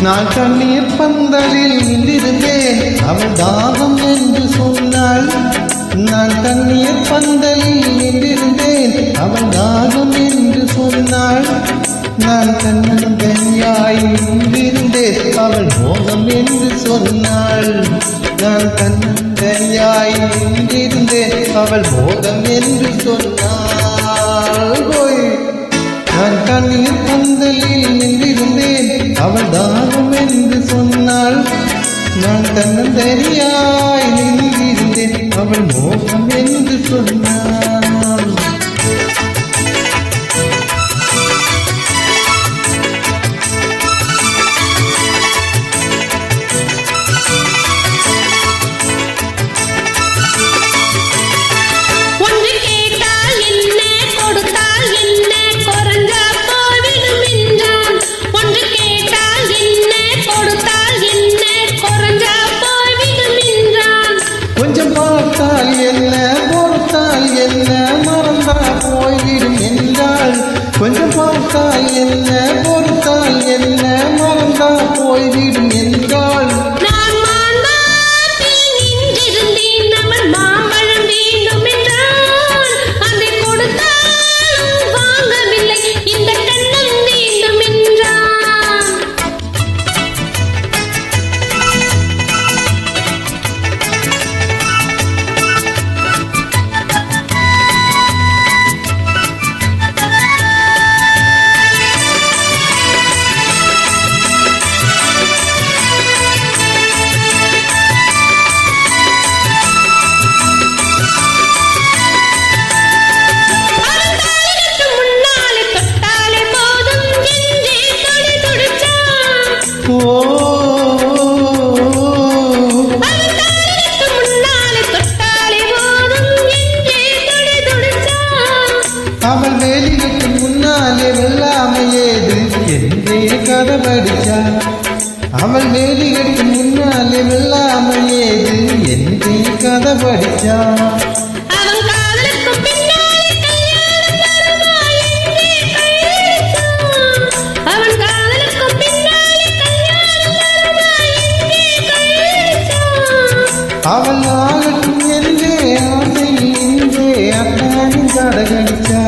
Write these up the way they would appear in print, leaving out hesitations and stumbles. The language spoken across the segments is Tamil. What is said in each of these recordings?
நான் கண்ணீர் பந்தலில் நின்றிருந்தேன் அவள் தாகம் என்று சொன்னாள். நான் கண்ணீர் பந்தலில் நின்றிருந்தேன் அவள் தாகம் என்று சொன்னாள். நான் தன்னந்தனியாய் நின்றிருந்தேன் அவள் மோகம் என்று சொன்னாள். நான் தன்னந்தனியாய் நின்றிருந்தேன் அவள் மோகம் என்று சொன்னாள். நான் கண்ணீர் பந்தலில் நின்றிருந்தேன் அவள் தாகம் என்று சொன்னாள். நான் தன்னந்தனியாய் நின்றிருந்தேன் அவள் மோகம் என்று சொன்னாள். கொஞ்சம் பார்த்தால் என்ன பொறுத்தால் என்ன மறந்தா போய்விடும் என்றாள். அவள் வேலிக்கு முன்னாலே வெள்ளாமையேது என்றே கதை படிச்சா. அவள் வேலிக்கு முன்னாலே வெள்ளாமையேது என்றே கதை படிச்சா. அவள் ஆகட்டும் என்றே ஆசை என்றே அத்தானின் தடகடிச்சா.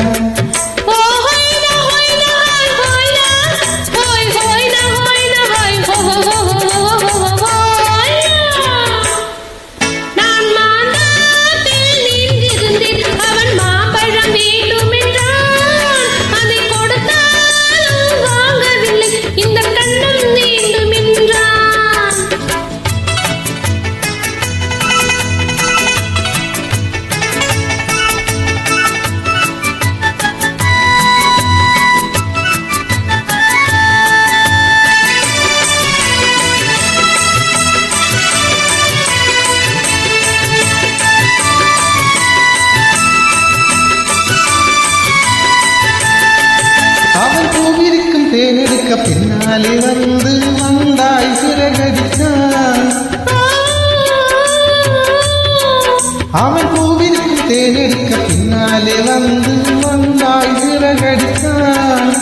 தேனெடுக்க பின்னாலே வந்து வந்தாய் சிறகடிச்சான். அவன் பூவிற்கும் தேனெடுக்க பின்னாலே வந்து வந்தாய் சிறகடிச்சான்.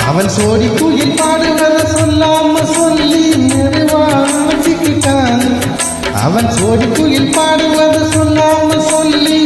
அவன் சோடி குயில் பாடுவத சொல்லாம சொல்லி மெதுவான் வச்சுக்கிட்டான். அவன் சோடி குயில் பாடுவத சொல்லாம சொல்லி